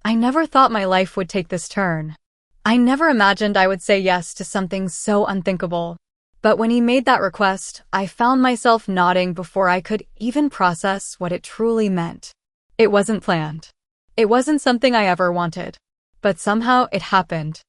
I never thought my life would take this turn. I never imagined I would say yes to something so unthinkable. But when he made that request, I found myself nodding before I could even process what it truly meant. It wasn't planned. It wasn't something I ever wanted. But somehow it happened.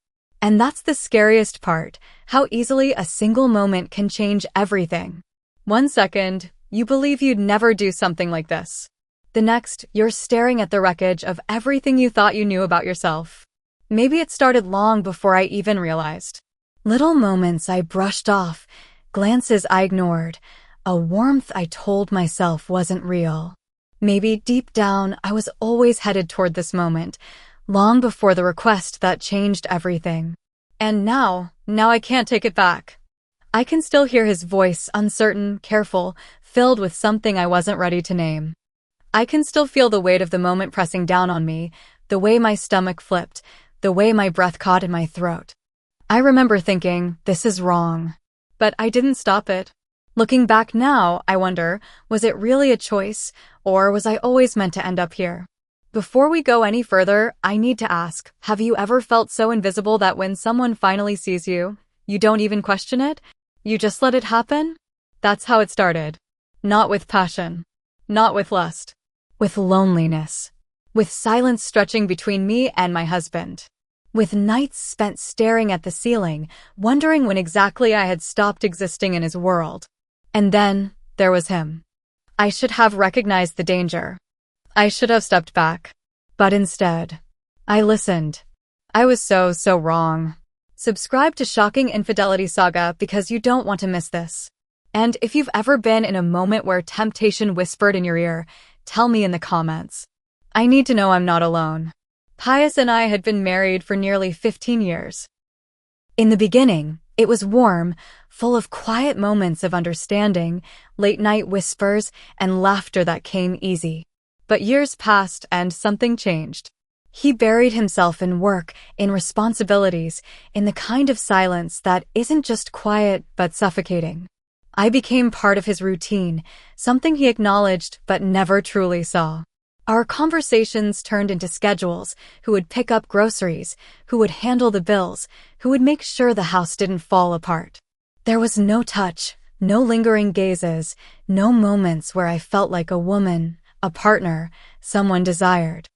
And that's the scariest part, how easily a single moment can change everything. 1 second, you believe you'd never do something like this. The next, you're staring at the wreckage of everything you thought you knew about yourself. Maybe it started long before I even realized. Little moments I brushed off, glances I ignored, a warmth I told myself wasn't real. Maybe deep down, I was always headed toward this moment, long before the request that changed everything. And now I can't take it back. I can still hear his voice, uncertain, careful, filled with something I wasn't ready to name. I can still feel the weight of the moment pressing down on me, the way my stomach flipped, the way my breath caught in my throat. I remember thinking, this is wrong. But I didn't stop it. Looking back now, I wonder, was it really a choice, or was I always meant to end up here? Before we go any further, I need to ask, have you ever felt so invisible that when someone finally sees you, you don't even question it? You just let it happen? That's how it started. Not with passion. Not with lust. With loneliness. With silence stretching between me and my husband. With nights spent staring at the ceiling, wondering when exactly I had stopped existing in his world. And then, there was him. I should have recognized the danger. I should have stepped back. But instead, I listened. I was so wrong. Subscribe to Shocking Infidelity Saga because you don't want to miss this. And if you've ever been in a moment where temptation whispered in your ear, tell me in the comments. I need to know I'm not alone. Pius and I had been married for nearly 15 years. In the beginning, it was warm, full of quiet moments of understanding, late-night whispers, and laughter that came easy. But years passed and something changed. He buried himself in work, in responsibilities, in the kind of silence that isn't just quiet but suffocating. I became part of his routine, something he acknowledged but never truly saw. Our conversations turned into schedules: who would pick up groceries, who would handle the bills, who would make sure the house didn't fall apart. There was no touch, no lingering gazes, no moments where I felt like a woman, a partner, someone desired.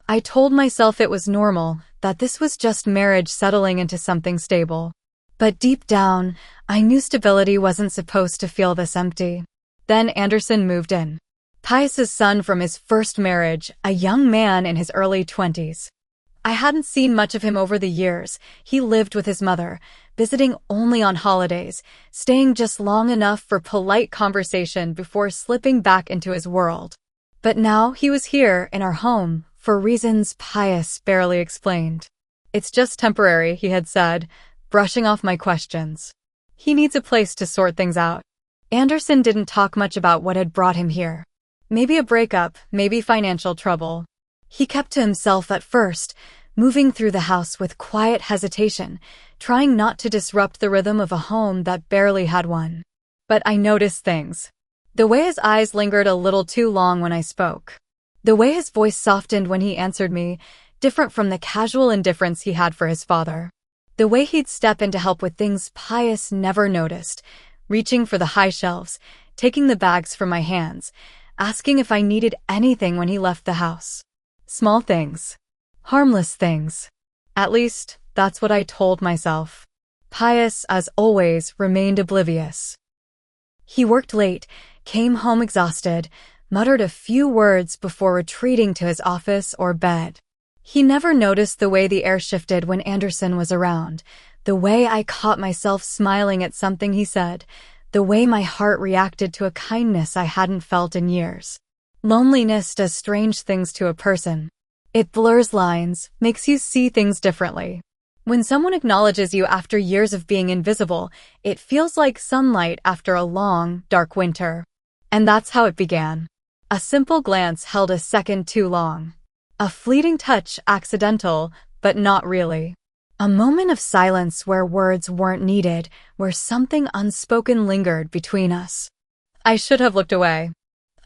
I told myself it was normal, that this was just marriage settling into something stable. But deep down, I knew stability wasn't supposed to feel this empty. Then Anderson moved in. Pius's son from his first marriage, a young man in his early 20s. I hadn't seen much of him over the years. He lived with his mother, visiting only on holidays, staying just long enough for polite conversation before slipping back into his world. But now he was here in our home, for reasons Pius barely explained. It's just temporary, he had said, brushing off my questions. He needs a place to sort things out. Anderson didn't talk much about what had brought him here. Maybe a breakup, maybe financial trouble. He kept to himself at first, moving through the house with quiet hesitation, trying not to disrupt the rhythm of a home that barely had one. But I noticed things. The way his eyes lingered a little too long when I spoke. The way his voice softened when he answered me, different from the casual indifference he had for his father. The way he'd step in to help with things Pius never noticed, reaching for the high shelves, taking the bags from my hands, asking if I needed anything when he left the house. Small things. Harmless things. At least, that's what I told myself. Pius, as always, remained oblivious. He worked late, came home exhausted, muttered a few words before retreating to his office or bed. He never noticed the way the air shifted when Anderson was around, the way I caught myself smiling at something he said, the way my heart reacted to a kindness I hadn't felt in years. Loneliness does strange things to a person. It blurs lines, makes you see things differently. When someone acknowledges you after years of being invisible, it feels like sunlight after a long, dark winter. And that's how it began. A simple glance held a second too long. A fleeting touch, accidental, but not really. A moment of silence where words weren't needed, where something unspoken lingered between us. I should have looked away.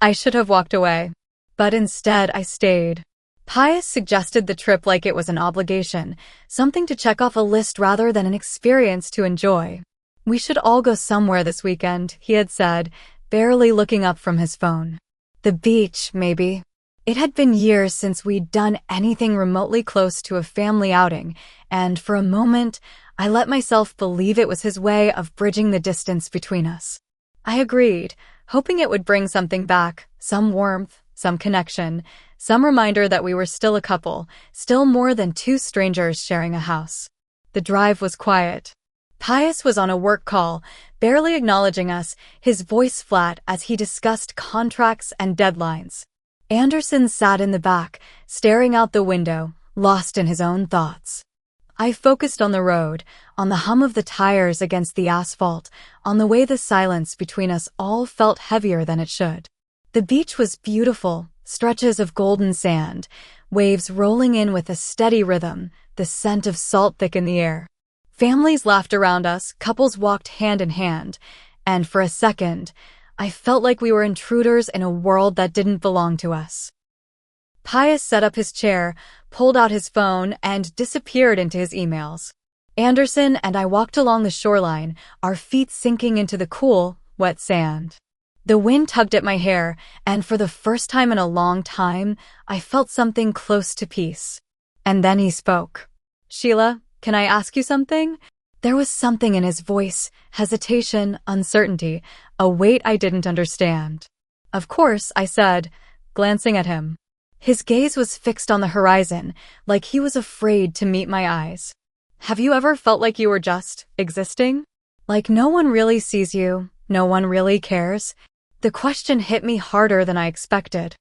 I should have walked away. But instead I stayed. Pius suggested the trip like it was an obligation, something to check off a list rather than an experience to enjoy. We should all go somewhere this weekend, he had said, barely looking up from his phone. The beach, maybe. It had been years since we'd done anything remotely close to a family outing, and for a moment, I let myself believe it was his way of bridging the distance between us. I agreed, hoping it would bring something back, some warmth, some connection, some reminder that we were still a couple, still more than two strangers sharing a house. The drive was quiet. Pius was on a work call, barely acknowledging us, his voice flat as he discussed contracts and deadlines. Anderson sat in the back, staring out the window, lost in his own thoughts. I focused on the road, on the hum of the tires against the asphalt, on the way the silence between us all felt heavier than it should. The beach was beautiful, stretches of golden sand, waves rolling in with a steady rhythm, the scent of salt thick in the air. Families laughed around us, couples walked hand in hand, and for a second, I felt like we were intruders in a world that didn't belong to us. Pius set up his chair, pulled out his phone, and disappeared into his emails. Anderson and I walked along the shoreline, our feet sinking into the cool, wet sand. The wind tugged at my hair, and for the first time in a long time, I felt something close to peace. And then he spoke. "Sheila, can I ask you something?" There was something in his voice, hesitation, uncertainty, a weight I didn't understand. "Of course," I said, glancing at him. His gaze was fixed on the horizon, like he was afraid to meet my eyes. "Have you ever felt like you were just existing? Like no one really sees you, no one really cares?" The question hit me harder than I expected.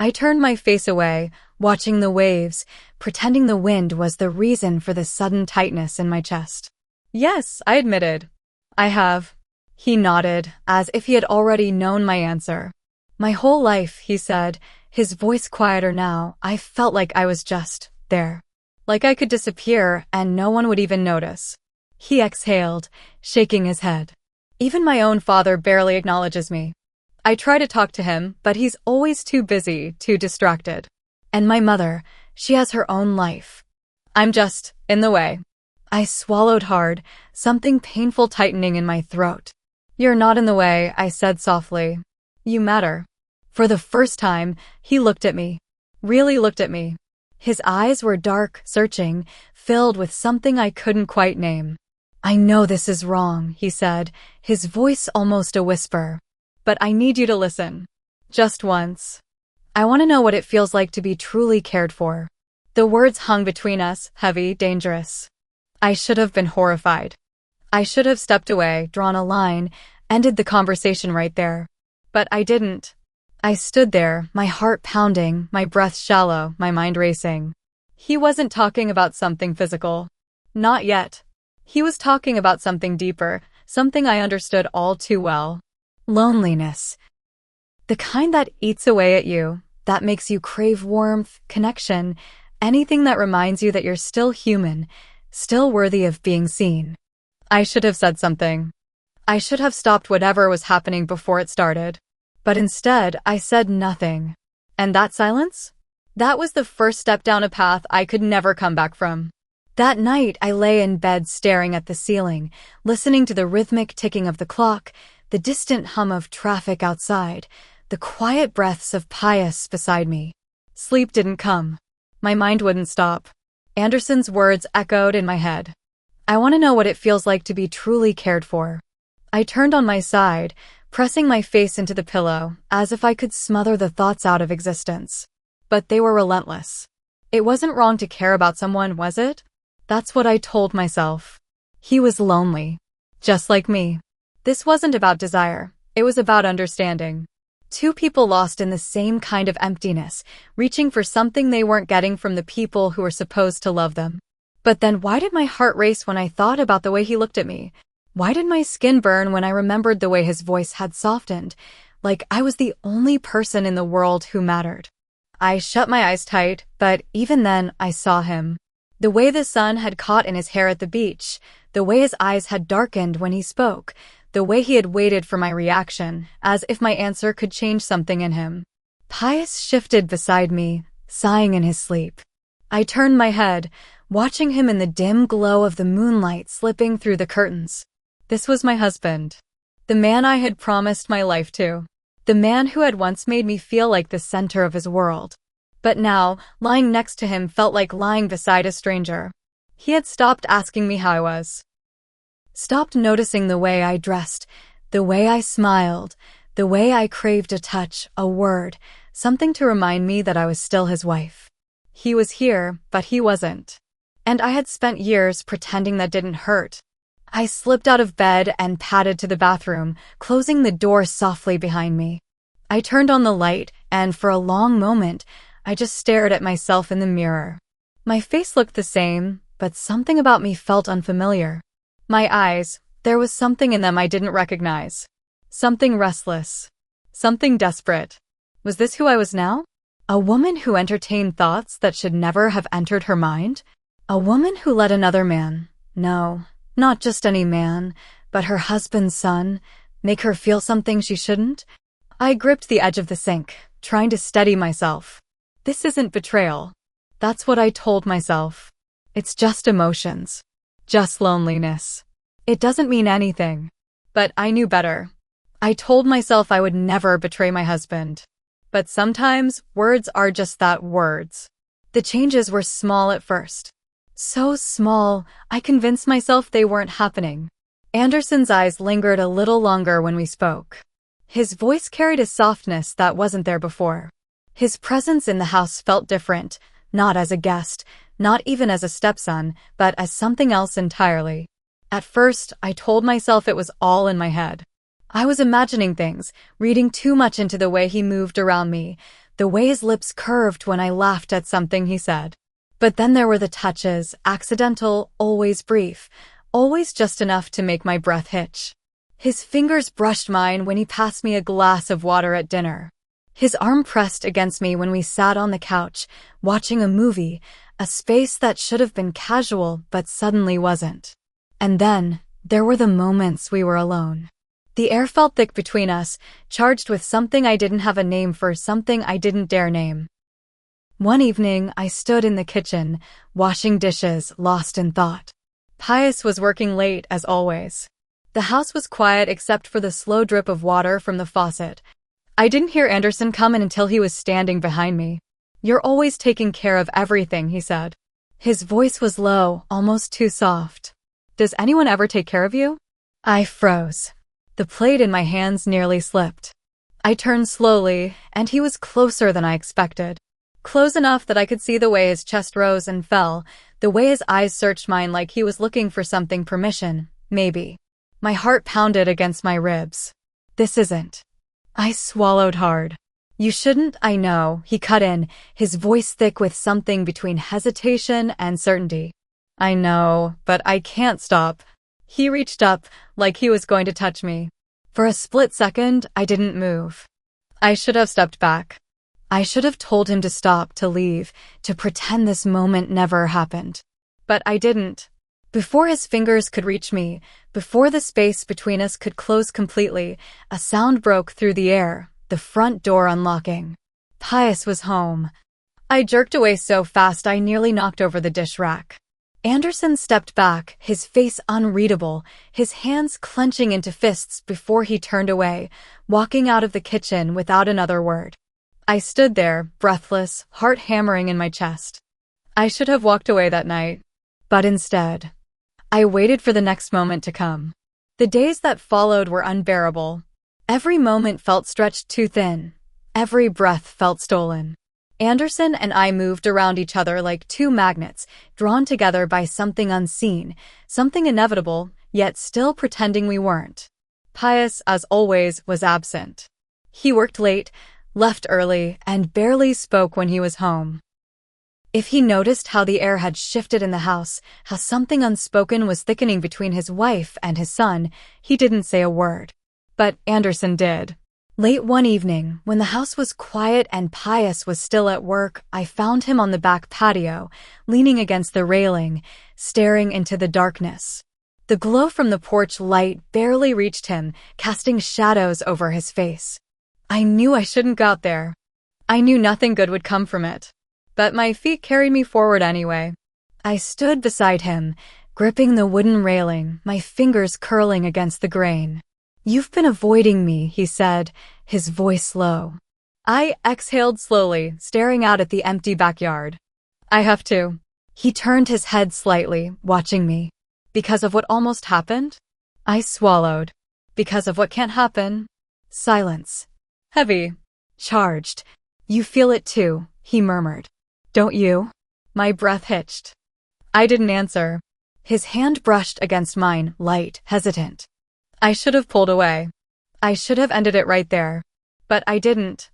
I turned my face away, watching the waves, pretending the wind was the reason for the sudden tightness in my chest. "Yes," I admitted. "I have." He nodded, as if he had already known my answer. "My whole life," he said, his voice quieter now. I felt like I was just there. Like I could disappear and no one would even notice. He exhaled, shaking his head. "Even my own father barely acknowledges me. I try to talk to him, but he's always too busy, too distracted. And my mother, she has her own life. I'm just in the way." I swallowed hard, something painful tightening in my throat. "You're not in the way," I said softly. "You matter." For the first time, he looked at me. Really looked at me. His eyes were dark, searching, filled with something I couldn't quite name. "I know this is wrong," he said, his voice almost a whisper. "But I need you to listen. Just once. I want to know what it feels like to be truly cared for." The words hung between us, heavy, dangerous. I should have been horrified. I should have stepped away, drawn a line, ended the conversation right there. But I didn't. I stood there, my heart pounding, my breath shallow, my mind racing. He wasn't talking about something physical. Not yet. He was talking about something deeper, something I understood all too well. Loneliness. The kind that eats away at you, that makes you crave warmth, connection, anything that reminds you that you're still human, still worthy of being seen. I should have said something. I should have stopped whatever was happening before it started. But instead, I said nothing. And that silence? That was the first step down a path I could never come back from. That night, I lay in bed staring at the ceiling, listening to the rhythmic ticking of the clock, the distant hum of traffic outside, the quiet breaths of Pius beside me. Sleep didn't come. My mind wouldn't stop. Anderson's words echoed in my head. "I want to know what it feels like to be truly cared for." I turned on my side, pressing my face into the pillow, as if I could smother the thoughts out of existence. But they were relentless. It wasn't wrong to care about someone, was it? That's what I told myself. He was lonely. Just like me. This wasn't about desire. It was about understanding. Two people lost in the same kind of emptiness, reaching for something they weren't getting from the people who were supposed to love them. But then why did my heart race when I thought about the way he looked at me? Why did my skin burn when I remembered the way his voice had softened, like I was the only person in the world who mattered? I shut my eyes tight, but even then I saw him. The way the sun had caught in his hair at the beach, the way his eyes had darkened when he spoke, the way he had waited for my reaction, as if my answer could change something in him. Pius shifted beside me, sighing in his sleep. I turned my head, watching him in the dim glow of the moonlight slipping through the curtains. This was my husband. The man I had promised my life to. The man who had once made me feel like the center of his world. But now, lying next to him felt like lying beside a stranger. He had stopped asking me how I was. Stopped noticing the way I dressed, the way I smiled, the way I craved a touch, a word, something to remind me that I was still his wife. He was here, but he wasn't. And I had spent years pretending that didn't hurt. I slipped out of bed and padded to the bathroom, closing the door softly behind me. I turned on the light, and for a long moment, I just stared at myself in the mirror. My face looked the same, but something about me felt unfamiliar. My eyes, there was something in them I didn't recognize. Something restless. Something desperate. Was this who I was now? A woman who entertained thoughts that should never have entered her mind? A woman who let another man, no, not just any man, but her husband's son, make her feel something she shouldn't? I gripped the edge of the sink, trying to steady myself. This isn't betrayal. That's what I told myself. It's just emotions. Just loneliness. It doesn't mean anything. But I knew better. I told myself I would never betray my husband. But sometimes, words are just that, words. The changes were small at first. So small, I convinced myself they weren't happening. Anderson's eyes lingered a little longer when we spoke. His voice carried a softness that wasn't there before. His presence in the house felt different, not as a guest, not even as a stepson, but as something else entirely. At first, I told myself it was all in my head. I was imagining things, reading too much into the way he moved around me, the way his lips curved when I laughed at something he said. But then there were the touches, accidental, always brief, always just enough to make my breath hitch. His fingers brushed mine when he passed me a glass of water at dinner. His arm pressed against me when we sat on the couch, watching a movie, a space that should have been casual but suddenly wasn't. And then, there were the moments we were alone. The air felt thick between us, charged with something I didn't have a name for, something I didn't dare name. One evening, I stood in the kitchen, washing dishes, lost in thought. Pius was working late, as always. The house was quiet except for the slow drip of water from the faucet. I didn't hear Anderson come in until he was standing behind me. "You're always taking care of everything," he said. His voice was low, almost too soft. "Does anyone ever take care of you?" I froze. The plate in my hands nearly slipped. I turned slowly, and he was closer than I expected. Close enough that I could see the way his chest rose and fell, the way his eyes searched mine like he was looking for something, permission, maybe. My heart pounded against my ribs. "This isn't." I swallowed hard. "You shouldn't, I know," he cut in, his voice thick with something between hesitation and certainty. "I know, but I can't stop." He reached up, like he was going to touch me. For a split second, I didn't move. I should have stepped back. I should have told him to stop, to leave, to pretend this moment never happened. But I didn't. Before his fingers could reach me, before the space between us could close completely, a sound broke through the air, the front door unlocking. Pius was home. I jerked away so fast I nearly knocked over the dish rack. Anderson stepped back, his face unreadable, his hands clenching into fists before he turned away, walking out of the kitchen without another word. I stood there, breathless, heart hammering in my chest. I should have walked away that night. But instead, I waited for the next moment to come. The days that followed were unbearable. Every moment felt stretched too thin. Every breath felt stolen. Anderson and I moved around each other like two magnets, drawn together by something unseen, something inevitable, yet still pretending we weren't. Pius, as always, was absent. He worked late, left early, and barely spoke when he was home. If he noticed how the air had shifted in the house, how something unspoken was thickening between his wife and his son, he didn't say a word. But Anderson did. Late one evening, when the house was quiet and Pius was still at work, I found him on the back patio, leaning against the railing, staring into the darkness. The glow from the porch light barely reached him, casting shadows over his face. I knew I shouldn't go out there. I knew nothing good would come from it. but my feet carried me forward anyway. I stood beside him, gripping the wooden railing, my fingers curling against the grain. "You've been avoiding me," he said, his voice low. I exhaled slowly, staring out at the empty backyard. "I have to." He turned his head slightly, watching me. "Because of what almost happened?" I swallowed. "Because of what can't happen?" Silence. Heavy. Charged. "You feel it too," he murmured. "Don't you?" My breath hitched. I didn't answer. His hand brushed against mine, light, hesitant. I should have pulled away. I should have ended it right there. But I didn't.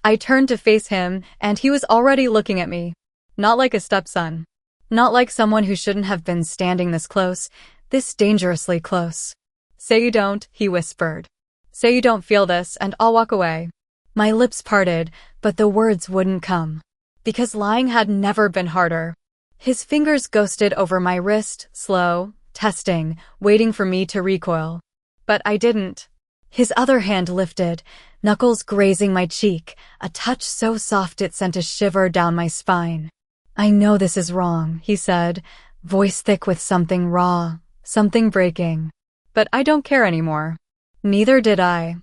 I turned to face him, and he was already looking at me. Not like a stepson. Not like someone who shouldn't have been standing this close, this dangerously close. "Say you don't," he whispered. "Say you don't feel this, and I'll walk away." My lips parted, but the words wouldn't come. Because lying had never been harder. His fingers ghosted over my wrist, slow, testing, waiting for me to recoil. But I didn't. His other hand lifted, knuckles grazing my cheek, a touch so soft it sent a shiver down my spine. "I know this is wrong," he said, voice thick with something raw, something breaking. But I don't care anymore. Neither did I.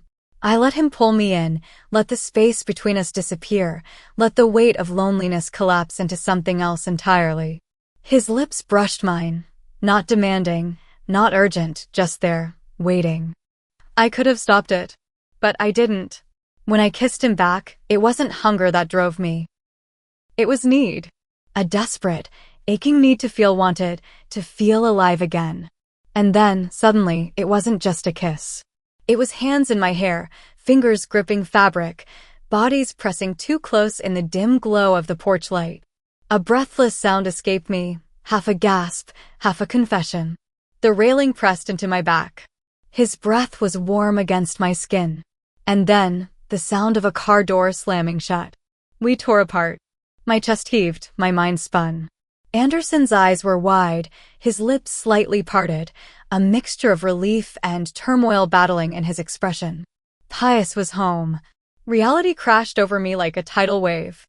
I let him pull me in, let the space between us disappear, let the weight of loneliness collapse into something else entirely. His lips brushed mine, not demanding, not urgent, just there, waiting. I could have stopped it, but I didn't. When I kissed him back, it wasn't hunger that drove me. It was need. A desperate, aching need to feel wanted, to feel alive again. And then, suddenly, it wasn't just a kiss. It was hands in my hair, fingers gripping fabric, bodies pressing too close in the dim glow of the porch light. A breathless sound escaped me, half a gasp, half a confession. The railing pressed into my back. His breath was warm against my skin. And then, the sound of a car door slamming shut. We tore apart. My chest heaved, my mind spun. Anderson's eyes were wide, his lips slightly parted, a mixture of relief and turmoil battling in his expression. Pius was home. Reality crashed over me like a tidal wave.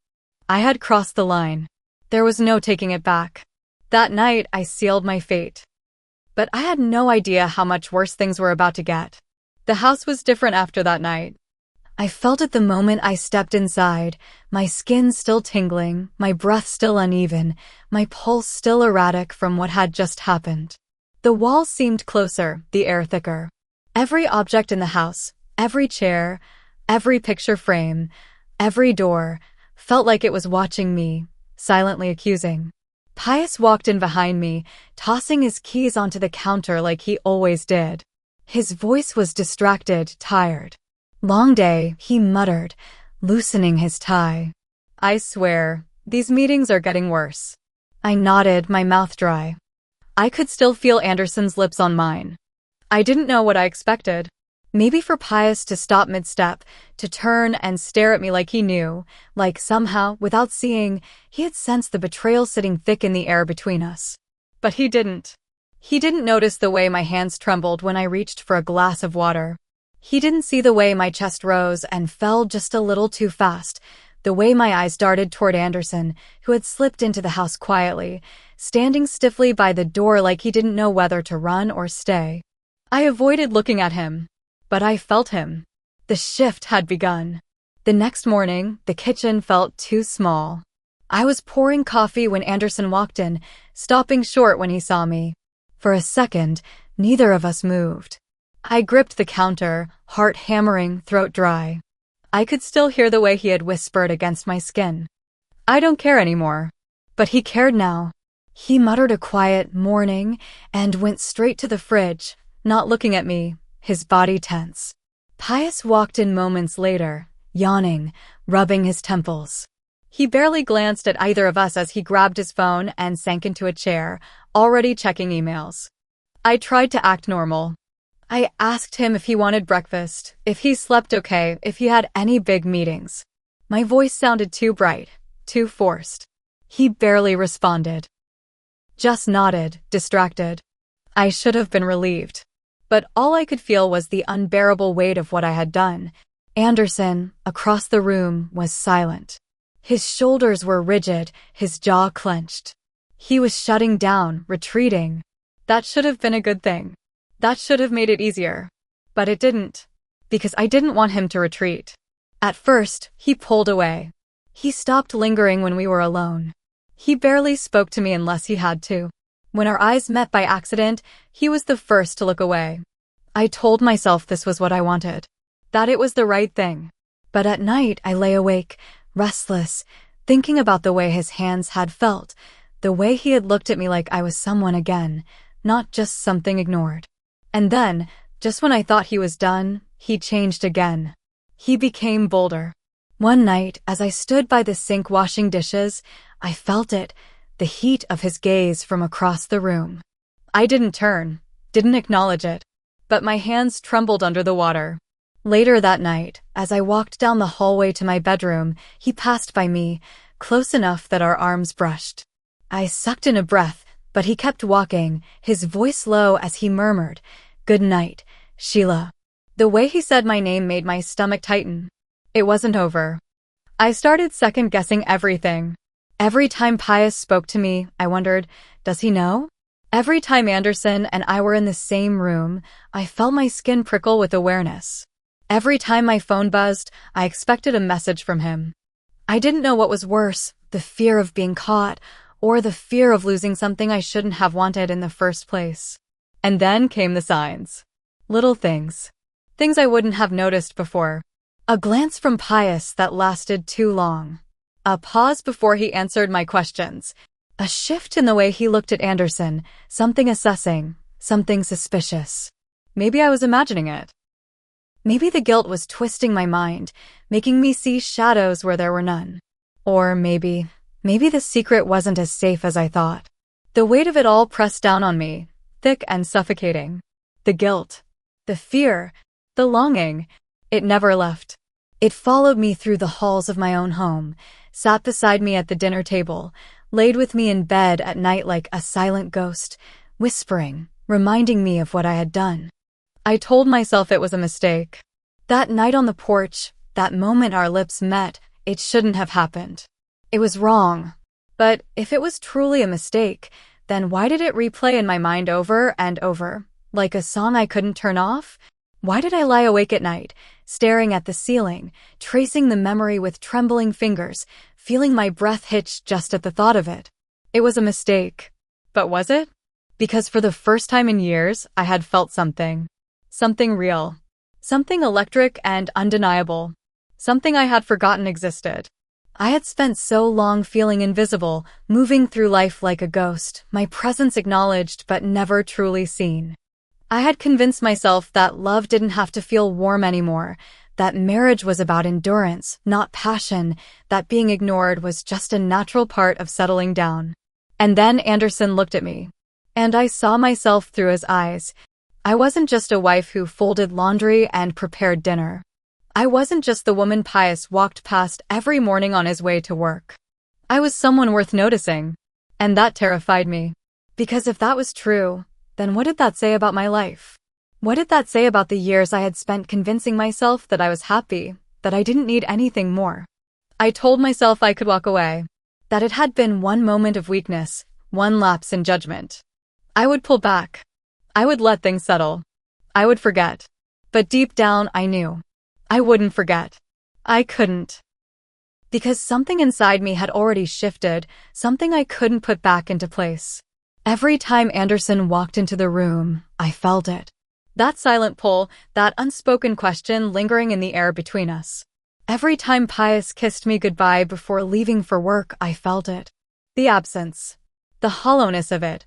I had crossed the line. There was no taking it back. That night, I sealed my fate. But I had no idea how much worse things were about to get. The house was different after that night. I felt it the moment I stepped inside, my skin still tingling, my breath still uneven, my pulse still erratic from what had just happened. The walls seemed closer, the air thicker. Every object in the house, every chair, every picture frame, every door, felt like it was watching me, silently accusing. Pius walked in behind me, tossing his keys onto the counter like he always did. His voice was distracted, tired. "Long day," he muttered, loosening his tie. "I swear, these meetings are getting worse." I nodded, my mouth dry. I could still feel Anderson's lips on mine. I didn't know what I expected. Maybe for Pius to stop mid-step, to turn and stare at me like he knew, like somehow, without seeing, he had sensed the betrayal sitting thick in the air between us. But he didn't. He didn't notice the way my hands trembled when I reached for a glass of water. He didn't see the way my chest rose and fell just a little too fast, the way my eyes darted toward Anderson, who had slipped into the house quietly, standing stiffly by the door like he didn't know whether to run or stay. I avoided looking at him, but I felt him. The shift had begun. The next morning, the kitchen felt too small. I was pouring coffee when Anderson walked in, stopping short when he saw me. For a second, neither of us moved. I gripped the counter, heart hammering, throat dry. I could still hear the way he had whispered against my skin. "I don't care anymore." But he cared now. He muttered a quiet morning and went straight to the fridge, not looking at me, his body tense. Pius walked in moments later, yawning, rubbing his temples. He barely glanced at either of us as he grabbed his phone and sank into a chair, already checking emails. I tried to act normal. I asked him if he wanted breakfast, if he slept okay, if he had any big meetings. My voice sounded too bright, too forced. He barely responded. Just nodded, distracted. I should have been relieved. But all I could feel was the unbearable weight of what I had done. Anderson, across the room, was silent. His shoulders were rigid, his jaw clenched. He was shutting down, retreating. That should have been a good thing. That should have made it easier. But it didn't. Because I didn't want him to retreat. At first, he pulled away. He stopped lingering when we were alone. He barely spoke to me unless he had to. When our eyes met by accident, he was the first to look away. I told myself this was what I wanted. That it was the right thing. But at night, I lay awake, restless, thinking about the way his hands had felt, the way he had looked at me like I was someone again, not just something ignored. And then, just when I thought he was done, he changed again. He became bolder. One night, as I stood by the sink washing dishes, I felt it, the heat of his gaze from across the room. I didn't turn, didn't acknowledge it, but my hands trembled under the water. Later that night, as I walked down the hallway to my bedroom, he passed by me, close enough that our arms brushed. I sucked in a breath, but he kept walking, his voice low as he murmured, "Good night, Sheila." The way he said my name made my stomach tighten. It wasn't over. I started second-guessing everything. Every time Pius spoke to me, I wondered, does he know? Every time Anderson and I were in the same room, I felt my skin prickle with awareness. Every time my phone buzzed, I expected a message from him. I didn't know what was worse, the fear of being caught, or the fear of losing something I shouldn't have wanted in the first place. And then came the signs. Little things. Things I wouldn't have noticed before. A glance from Pius that lasted too long. A pause before he answered my questions. A shift in the way he looked at Anderson, something assessing, something suspicious. Maybe I was imagining it. Maybe the guilt was twisting my mind, making me see shadows where there were none. Or maybe the secret wasn't as safe as I thought. The weight of it all pressed down on me, thick and suffocating. The guilt, the fear, the longing, it never left. It followed me through the halls of my own home, sat beside me at the dinner table, laid with me in bed at night like a silent ghost, whispering, reminding me of what I had done. I told myself it was a mistake. That night on the porch, that moment our lips met, it shouldn't have happened. It was wrong. But if it was truly a mistake, then why did it replay in my mind over and over, like a song I couldn't turn off? Why did I lie awake at night, staring at the ceiling, tracing the memory with trembling fingers, feeling my breath hitch just at the thought of it? It was a mistake. But was it? Because for the first time in years, I had felt something. Something real. Something electric and undeniable. Something I had forgotten existed. I had spent so long feeling invisible, moving through life like a ghost, my presence acknowledged but never truly seen. I had convinced myself that love didn't have to feel warm anymore, that marriage was about endurance, not passion, that being ignored was just a natural part of settling down. And then Anderson looked at me. And I saw myself through his eyes. I wasn't just a wife who folded laundry and prepared dinner. I wasn't just the woman Pius walked past every morning on his way to work. I was someone worth noticing. And that terrified me. Because if that was true, then what did that say about my life? What did that say about the years I had spent convincing myself that I was happy, that I didn't need anything more? I told myself I could walk away, that it had been one moment of weakness, one lapse in judgment. I would pull back. I would let things settle. I would forget. But deep down, I knew. I wouldn't forget. I couldn't. Because something inside me had already shifted, something I couldn't put back into place. Every time Anderson walked into the room, I felt it. That silent pull, that unspoken question lingering in the air between us. Every time Pius kissed me goodbye before leaving for work, I felt it. The absence. The hollowness of it.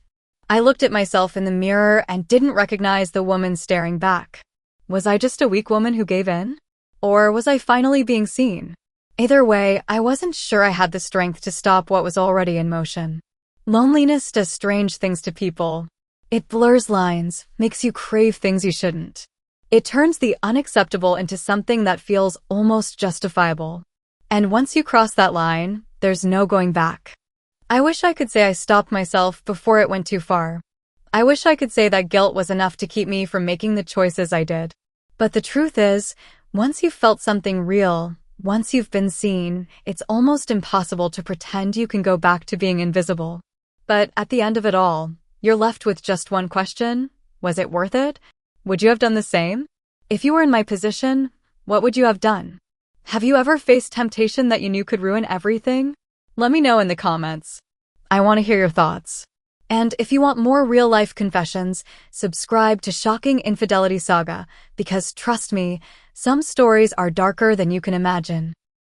I looked at myself in the mirror and didn't recognize the woman staring back. Was I just a weak woman who gave in? Or was I finally being seen? Either way, I wasn't sure I had the strength to stop what was already in motion. Loneliness does strange things to people. It blurs lines, makes you crave things you shouldn't. It turns the unacceptable into something that feels almost justifiable. And once you cross that line, there's no going back. I wish I could say I stopped myself before it went too far. I wish I could say that guilt was enough to keep me from making the choices I did. But the truth is, once you've felt something real, Once you've been seen, it's almost impossible to pretend you can go back to being invisible. But at the end of it all, you're left with just one question. Was it worth it? Would you have done the same? If you were in my position, what would you have done? Have you ever faced temptation that you knew could ruin everything? Let me know in the comments. I want to hear your thoughts. And if you want more real-life confessions, subscribe to Shocking Infidelity Saga, because trust me, some stories are darker than you can imagine.